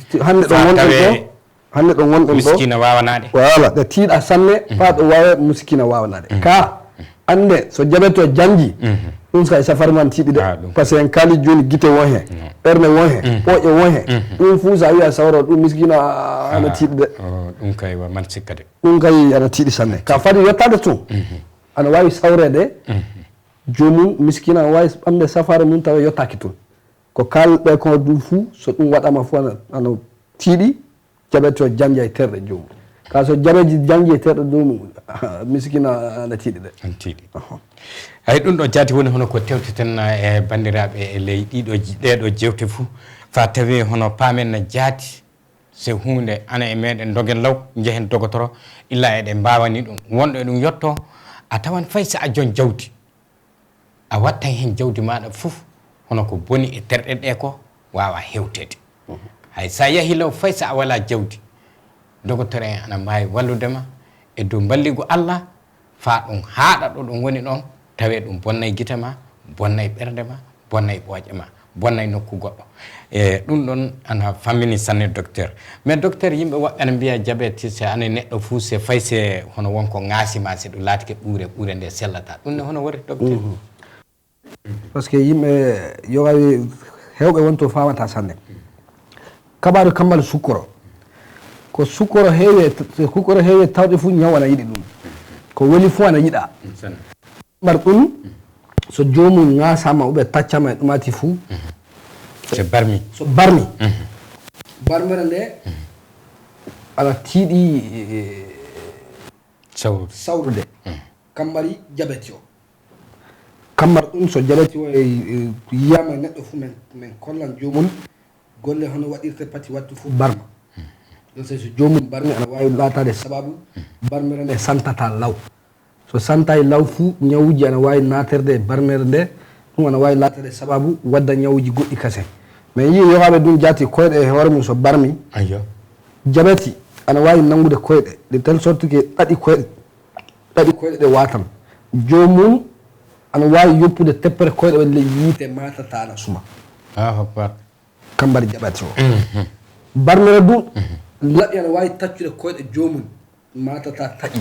hande ɗo gonɗen ɗo miskina wawanade voilà ɗe tiiɗa sanne fa ɗo wawa miskina wawanade ka ande so diabete o jangi ɗum sa safare man tiiɗi de par ce que en kaali joni guite won hen ɓerde won hen ɓooƴe won hen ɗum fuu sa wiya sawro ɗum miskina ana tiiɗi de ɗum kay man sikka de ɗum kay ana tiiɗi sanne ka fadi yettade toon ana wawi sawrede jomum miskina ana wawi ɓamde safare mum tawa yettaki toon ko kalɗe ko ɗum fuu so ɗum waɗama fuu ana tiiɗi diabete o jangi e terɗe jomum ka so diabete jangi e terɗe jomum miskina ana tiiɗi de an tiiɗi hay ɗum ɗo jaati woni hono ko tewteten e bandiraɓe e ley ɗeɗo jewte fuu fa tawi hono paamen no jaati so hunde ana e meɗen dogen law jehen dogotoro illa eɗen mbawani ɗum wonɗo e ɗum yetto a tawan fay so a jon jawdi a wattan hen jawdi maɗa fof hono ko boni e terɗe ɗe ko wawa hewtede hay sa yahi law fay sa wala jawdi docteur en ana mbawi walludema e dow balligo Allah fa ɗum haaɗa ɗo ɗum woni ɗon tawe ɗum bonnay gite ma bonnay ɓerde ma bonnay ɓooƴe ma bonnay nokku goɗɗo e ɗum ɗon ana fammini sanne docteur mais docteur yimɓe woɓɓe ana mbiya diabéte so ane neɗɗo fuu se fay se hono wonko ŋaasima se ɗum laatike ɓuure nde sellata ɗum ne hono wori docteur par ce que yimɓe yogawi hewɓe wonto famata sanne kabaru kambal sukkoro ko sukkoro heewi tawɗe fuu ñaw ana yiɗi ɗum ko weli fuu ana yiɗa ɓar ɗum so jomum ŋasama oɓe taccama e ɗumati fuu so barmi barmere nde ana tiiɗi sawrude kambari diabète o kambar ɗum so diabète o yiyama neɗɗo fuu min kollan jomum golle hono waɗirte pati wattu fuu barma ɗon so jomum barmi ana wawi latade sababu barmere nde santata law so santa e law fuu ñawuji ana wawi naterde e barmere nde ɗum ana wawi latade sababu wadda ñawuji goɗɗi kasen mais yi yowaɓe ɗum jaati koyɗe e hoore mum so barmi diabète ana wawi nangude koyɗe de telle sorte que ɗaɗi koyɗe ɗe watan jomum ana wawi yoppude teppere koyɗe ɓe ley yiite matata ana suma kambari diabète o barmere du laɓi ana wawi taccude koyɗe jomum matata taƴi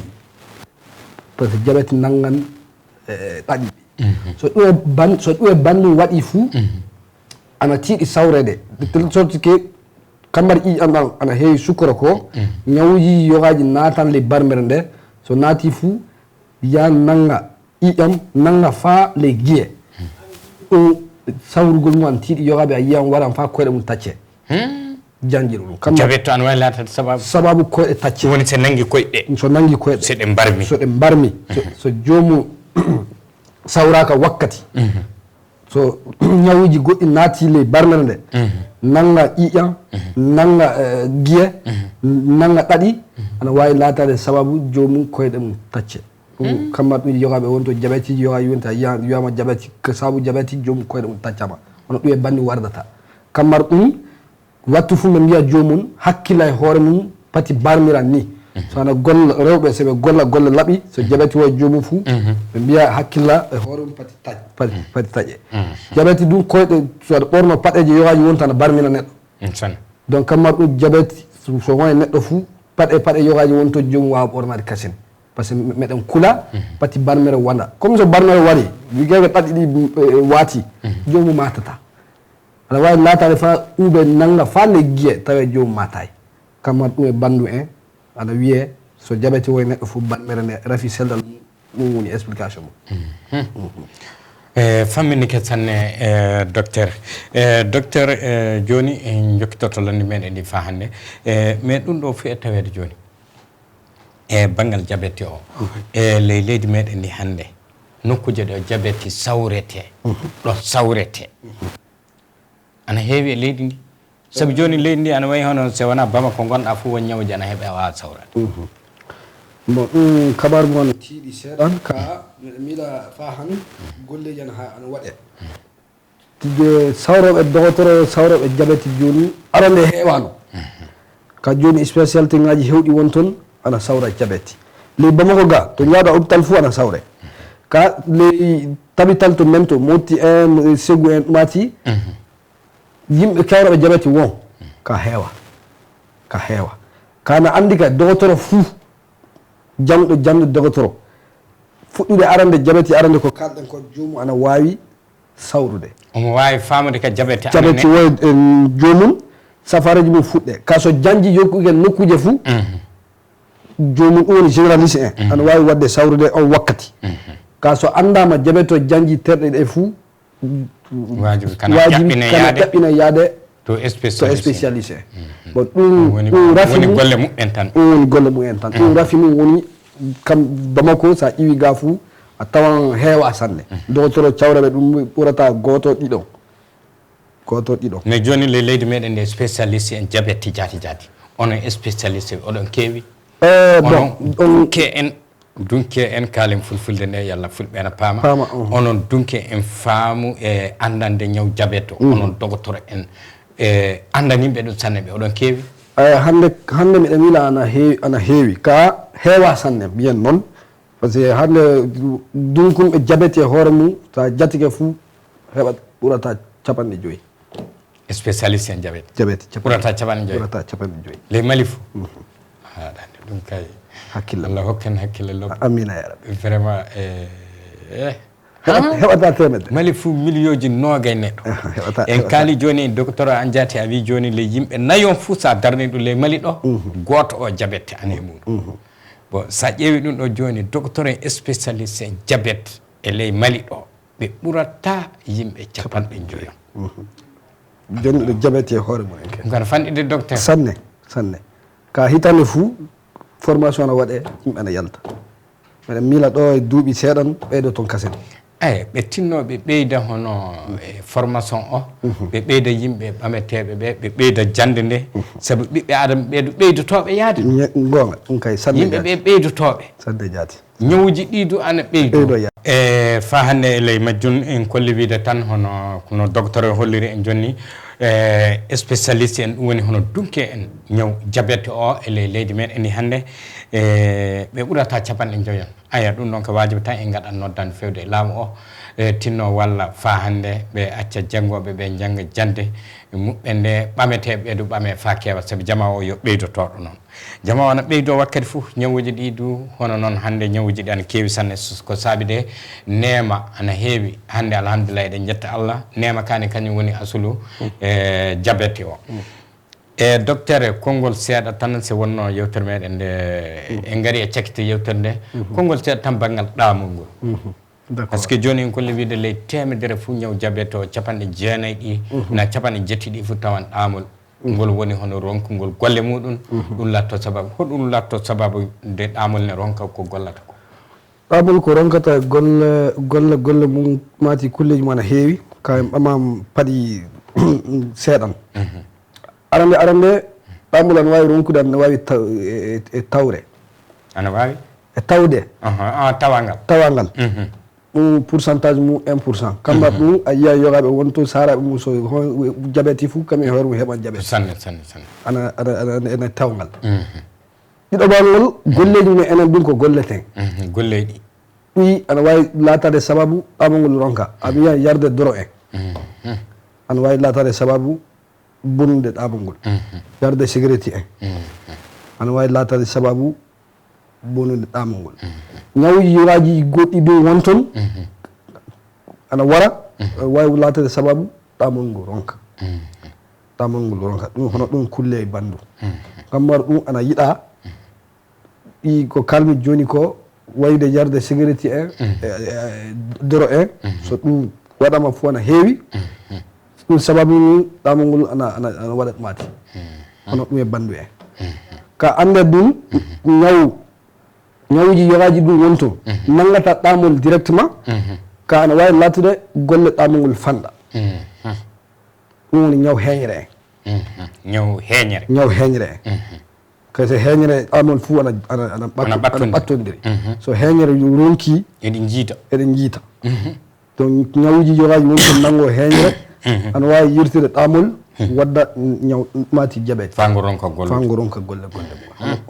par ce que diabète nangan ɗaɗi so ɗum e bandum waɗi fuu ana tiiɗi sawrede de telle sorte que kambari ƴiƴam ɗam ana heewi sukkoro ko ñawuji yogaji natan ley barmere nde so naati fuu ya nanga ƴiƴam nanga fa ley guiye ɗum sawrugol mum ana tiiɗi yogaɓe a yiyan waɗan fa koyɗe mum tacce jangiru ɗum diabète an wawi latade sababu koyɗe tacce woni so nangi koyɗe so nangi koyɗe so ɗe barmi so jomum sawraka wakkati so ñawuji goɗɗi naati ley barmere nde nanga ƴiƴam nanga guiye nanga ɗaɗi ana wawi latade sababu jomum koyɗe mum tacce ɗum kamma ɗum yogaɓe wonto diabète ji yoga yonta wiyama diabète sababu diabète jomum koyɗe mum taccama hono ɗum e bandi wardata kammar ɗum wattu fuu ɓe mbiya jomum hakkilla e hoore mum pati barmiran ni so ana golla rewɓe soɓe golla golle laaɓi so diabète o e jomum fuu ɓe mbiya hakkilla e hoore mum pati taƴe diabète ɗum koyɗe so aɗa ɓorno paɗeje yogaji wonta ana barmina neɗɗo donc kammar ɗum diabète so wone neɗɗo fuu paɗe yogaji wonto jomum wawa ɓornade kasen par ce que meɗen kula pati barmere wanda comme so barmere waɗi wigueɓe ɗaɗi ɗi waati jomum matata aɗa wawi latade fa ɓuuɓe nanga fa le guiye tawe jomum matayi kamma ɗum e bandu en aɗa wiye so diabète woye neɗɗo foof barmere nde rafi sellal ɗum woni explication mum famminike sanne docteur docteur joni en jokkitotolandi meɗen ndi fa hannde mais ɗum ɗo fo e tawede joni e banggal diabète o e ley leydi meɗen ndi hannde nokkuje ɗo diabète sawrete ɗo sawrete ana heewi e leydi ndi sabu joni leydi ndi ana wayi hono so wona bama ko gonɗa fof won ñawuji ana heeɓe a wawa sawrade bon ɗum kabaru mo no tiiɗi seeɗan ka miɗa miiɗa fa han golleji ana waɗe tije sawroɓe dogotoro sawroɓe diabète joni arande heewano ka joni spécialité ngaji hewɗi won toon ana sawra diabète ley bamako ga to jaaɗo hôpital fou ana sawre ka ley tabital to men to motti en segu en ɗumati yimɓe kawraɓe diabète won ka heewa kana andi ka dogotoro fou jamɗo dogotoro fuɗɗude arande diabète arande ko kalɗen ko jomum ana wawi sawrude omo wawi famude ka diabète woye jomum safareji mum fuɗɗe ka so janji yokkuke nokkuje fou jomum ɗum woni généraliste en ana wawi wadde sawrude on wakkati ka so andama diabète o janji terɗe ɗe fou wajibi kana ƴaɓɓina yaade to spécialiste en bon ɗum rafi mum golle mumen tan ɗum woni golle mumen tan ɗum rafi mum woni kam bamako sa ƴiwi ga fou a tawan heewa sanne dogotoro cawreɓe ɗum ɓurata goto ɗiɗon mais joni le leydi meɗen nde spécialiste en diabète jaati onon spécialiste oɗon keewi onon dunke en kaalen fulfulde nde yalla fulɓe ene paama onon dunke en faamu e andande ñaw diabète onon dogotoro en andanimɓe ɗum sanne ɓe oɗon keewi hande miɗa miila ana heewi ka heewa sanne mbiyen noon par ce que hande dunkumɓe diabete e hoore mum sa jatike fuu heɓat ɓurata 50 spécialiste en diabete ɓurata 50 ley Mali fou haɗande ɗum kay hakkille Allah hokken hakkille lobbo amina ya rabbi vraiment heɓata temedde Mali fou million ji noogay neɗɗo en kaali joni docteur Andiaté a wi joni le yimɓe nayon fou sa darni ɗum le Mali ɗo goto o diabete ane muɗum bon sa ƴeewi ɗum ɗo joni docteur en spécialiste en diabete e ley Mali ɗo ɓe ɓurata yimɓe 50 joni ɗo diabete e hoore mumen ɗum kana fanɗide docteur sanne ka hitande fou formation ana waɗe yimɓe ana yalta mbeɗa miila ɗo e duuɓi seeɗan ɓeydo toon kasen eyi ɓe tinnoɓe ɓeyda hono formation o ɓe ɓeyda yimɓe ɓameteɓe ɓe ɓeyda jande nde saabu ɓiɓɓe adama ɓeeɗo ɓeydotoɓe yaade gonga ɗum kay sanne yimɓe ɓe ɓeydotoɓe sanne jaati ñawuji ɗiɗo ana ɓeydo e fa hannde e ley majjum en kolli wiide tan hono docteur o holliri en jonni spécialiste en ɗum woni hono dunke en ñaw diabete o e ley leydi men eni hannde ɓe ɓurata 50 aya ɗum ɗon ko wajibi tan en gaɗat noddande fewde e laamu o tinno walla fa hannde ɓe acca janngoɓe ɓe jangga jande muɓɓe nde ɓameteɓe ɓeydo ɓame fa keewa saabu jama o yo ɓeydotoɗo noon jama o ana ɓeydo wakkati fof ñawuji ɗi du hono noon hannde ñawuji ɗi ana keewi sanne ko saabi de neema ana heewi hannde alhamdulillah eɗen jetta Allah neema kani kañum woni asulu e diabete o e docteur konngol seeɗa tan so wonno yewtere meɗen nde en gari e cakkite yewtere nde konngol seeɗa tan banggal ɗaamol ngol par ce que joni en kolli wiide ley temedere fuu ñaw diabete o 90 ɗi na 70 ɗi fuu tawan ɗaamol ngol woni hono ronkugol golle muɗum ɗum latto sababu hoɗum latto sababu nde ɗaamol ne ronka ko gollata ko ɗaamol ko ronkata golle mum mati kulleji mum ana heewi ka en ɓamam paɗi seeɗan arande ɗaamol ana wawi ronkude ana wawi e tawre ana wawi e tawde tawangal ɗum pourcentage mum 1% kamba ɗum a yiya yogaɓe wonto saraɓe mum so diabete fou kamɓe hoore mum heɓan diabete sanne ana tawgal ɗiɗoɓal ngol golleji men enen ɗum ko golleten golleji ɗi ana wawi latade sababu ɗaamol ngol ronka aɓe yiya yarde doro en ana wawi latade sababu bonnude ɗaamol ngol yarde cigarette en ana wawi latade sababu bonnude ɗaamol ngol ñawuji yogaji goɗɗi dow won toon ana wara wawi latade sababu ɗaamol ngol ronka ɗum hono ɗum kulle e bandu kammar ɗum ana yiɗa ɗi ko kalmi joni ko wayde yarde cigarette en doro en so ɗum waɗama fo ana heewi ɗum sababu ni ɗaamol ngol ana waɗa ɗumati hono ɗum e bandu en ka ande ɗum ñawuji yogaji ɗum won toon nangata ɗaamol directement ka ana wawi lattude golle ɗaamol ngol fanɗa ɗum woni ñaw heeñere en ñaw heeñere en kayso heeñere ɗaamol fuu ana ɓattodiri so heeñere ronki eɗen jiita donc ñawuji yogaji won toon nango heeñere ana wawi yirtude ɗaamol wadda ñaw mati diabete fango ronka golle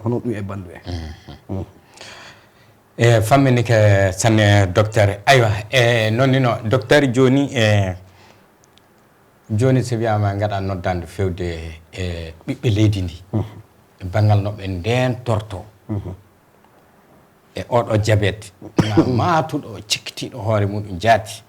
hono ɗum e bandu en e fammini ke sanne docteur aywa e nonnino docteur joni so wiyama gaɗa noddande fewde e ɓiɓɓe leydi ndi e banggal noɓe nden torto e oɗo diabete na matuɗo cikkitiɗo hoore muɗum jaati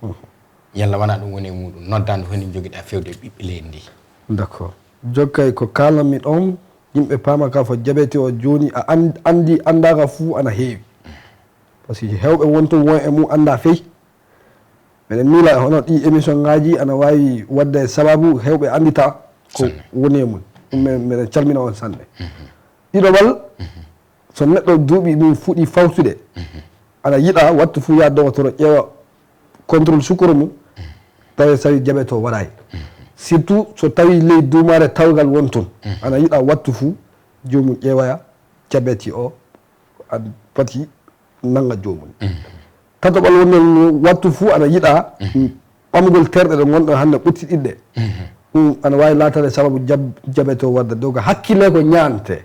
yalla wona ɗum woni e muɗum noddande honi joguiɗa fewde e ɓiɓɓe leydi ndi d' accord jokkay ko kalanmi ɗon yimɓe paama ka fo diabete o joni a andi andaka fuu ana heewi par ce que hewɓe wonto won e mum anda feyi mbeɗen miila hono ɗi émission ngaji ana wawi wadde e sababu hewɓe andita ko woni e mum ɗum mbeɗen calmina on sanne ɗiɗoɓal so neɗɗo duuɓi ɗum fuɗi fawtude ana yiɗa wattu fuu ya dowotoro ƴeewa contrôle sukkoro mum tawi sawi diabete o waɗayi surtout so tawi ley duumare tawgal won toon ana yiɗa wattu fuu jomum ƴeewaya diabete o pati nanga jomum tatoɓal wonnel wattu fuu ana yiɗa ɓamgol terɗe ɗe gonɗon hannde ɓuttiɗiɗɗe ana wawi latade sababu diabete o wadda donc hakkille ko ñante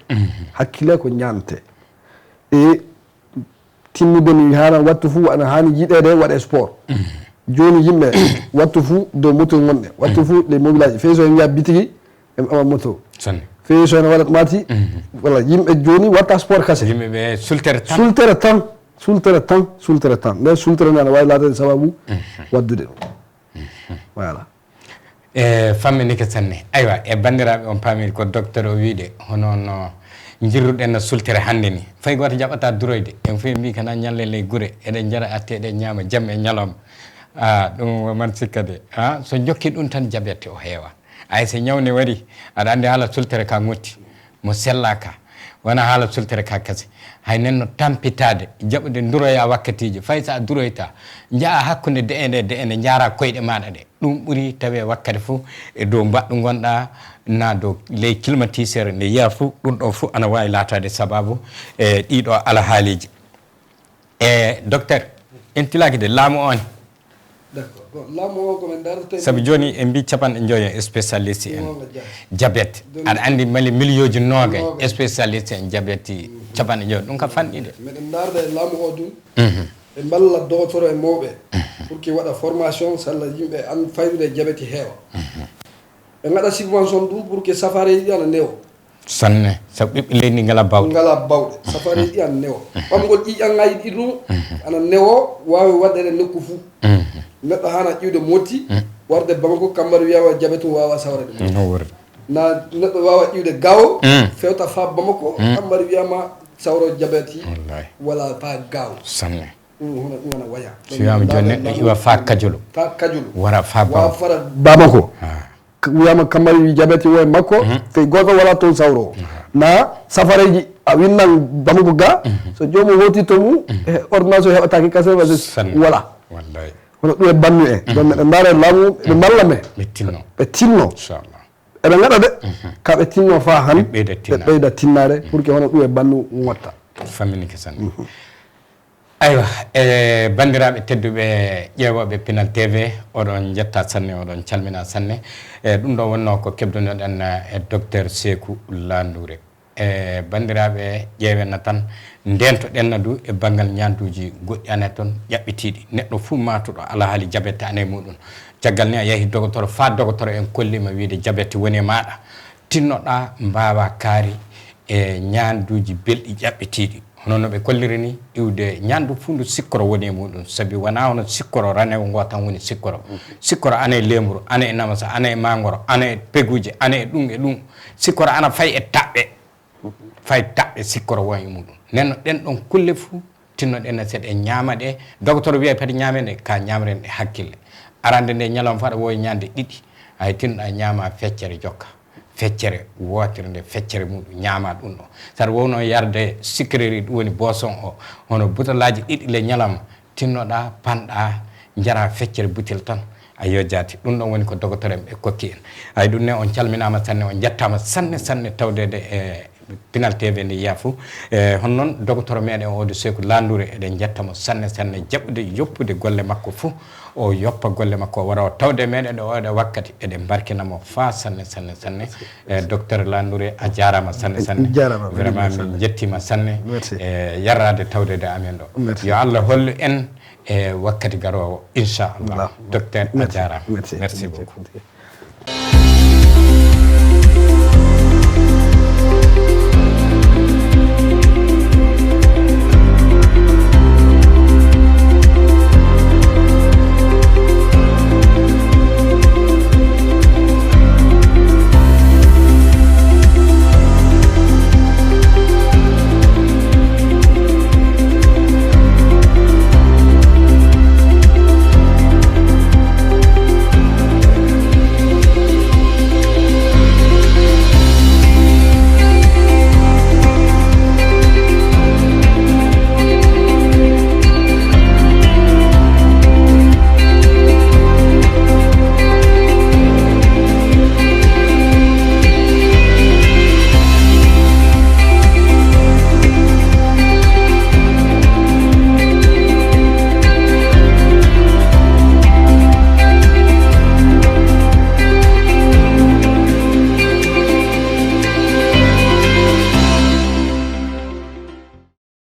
hakkille ko ñante e timmude mi haran wattu fuu ana hani yiɗede waɗe sport joni yimɓe wattu fuu dow moto gonɗe wattu fuu les mobilaji fey so en wiya bitigi eɓe ɓama moto fey so ene waɗa mati voilà yimɓe joni watta sport kase yimɓeɓe sultere tan nden sultere nde ana wawi latade sababu waddude ɗum voilà e famminike sanne aywa e bandiraɓe on paamiri ko docteur o wiide hono no jirruɗen no sultere hannde ni fay goto jaɓata duroyde en fof mbi kana ñalle ley guure eɗen jara atte eɗen ñaama jaam e ñalawma ɗum woman sikka de so jokki ɗum tan jaɓete o heewa ay so ñawne wari aɗa anndi haala sultere ka ngotti mo sellaka wona haala sultere ka kase hay nenno tampitade jaɓude duroya wakkatiji fay sa duroyta jaa hakkude de ende jaara koyɗe maɗa ɗe ɗum ɓuuri tawi wakkati fof e dow mbaɗɗo gonɗa na dow ley climatiseur nde yiya fof ɗum ɗo fof ana wawi latade sababu e ɗiɗo alhaaliji e docteur en tilaki de laamu on d'accord bon laamu o komin darate saabu joni en mbi capanɗe joyi spécialiste en diabete aɗa andi mali millioji nooga spécialiste en diabete capanɗe joyi ɗum ka fanɗide meɗen darda e laamu o ɗum ɓe mballa dogotoro e mawɓe pour que waɗa formation salla yimɓe an faydude diabete heewa ɓe gaɗa subvention ɗum pour que safareji ɗi ana newo sanne sabu ɓiɓɓe leydi ngala bawɗe safareji ɗi ana newo ɓamgol ƴiƴƴangaji ɗi ɗum ana newo wawi waɗede nokku fuu neɗɗo hana ƴiwde motti warde Bamako kambari wiyama diabete wawa sawrede na neɗɗo wawa ƴiwde gawo fewta fa Bamako kambari wiyama sawro diabete wala fa gaw sanne ɗum wona waya so wiyama joni neɗɗo iwa fa kajolo wara fa fara Bamako wiyama kambari wi diabete wo e makko fe goto wala toon sawro na safareji a winnan Bamako ga so jomum hoti to mum ordonnance o heɓatake kase wala wallahi hono ɗum e bannu en donc meɗen ndaara laamu ɓe mballa men ɓe tinno inchallah eɓe gaɗa de ka ɓe tinno fa han ɓe ɓeyda tinnare pour que hono ɗum e bannu watta famminike sanne aywa e bandiraɓe tedduɓe ƴeewoɓe Pinal TV oɗon jetta sanne oɗon calmina sanne e ɗum ɗo wonno ko kebdunoɗen e docteur Sékou Landouré e bandiraɓe ƴeewenna tan ndentoɗenna du e banggal ñanduji goɗɗi ane toon ƴaɓɓitiɗi neɗɗo fuu matuɗo alhaali diabete ane muɗum caggal ni a yeehi dogotoro fa dogotoro en kollima wiide diabete woni e maɗa tinnoɗa mbawa kaari e ñanduji belɗi ƴaɓɓitiɗi hono no ɓe kolliri ni iwde ñandu fuu ndu sikkoro woni e muɗum saabi wona hono sikkoro ranewo ngo tan woni sikkoro sikkoro ana e lemburu ana e namasa ana e mangoro ana e peguji ana e ɗum sikkoro ana fay e taɓɓe fay taɓɓe sikkoro woni e muɗum nenno ɗen ɗon kulle fuu tinnoɗen seeɗa ñaama ɗe docteur wiya kadi ñaamen ɗe ka ñamren ɗe hakkille arande nde ñalawma faɗa wowi ñande ɗiɗi hay tinnoɗa ñaama feccere jokka feccere wotere nde feccere muɗum ñaama ɗum ɗo saɗa wowno yarde sucrerie ɗum woni boisson o hono butelaji ɗiɗi le ñalawma tinnoɗa panɗa jara feccere butel tan a yojjati ɗum ɗon woni ko docteur en ɓe kokki en hay ɗum ne on calminama sanne on jettama sanne tawdede e Pinal TV nde yiya fou hono noon docteur meɗen oɗo Sékou Landouré eɗen jettamo sanne jaɓɓude yoppude golle makko fou o yoppa golle makko o wara o tawde meɗen ɗo oɗo wakkati eɗen barkinamo fa sanne docteur Landouré a jarama sanne vraiment min jettima sanne e yarrade tawdede amen ɗo yo Allah hollu en e wakkati garowo inchallah docteur a jarama merci beaucoup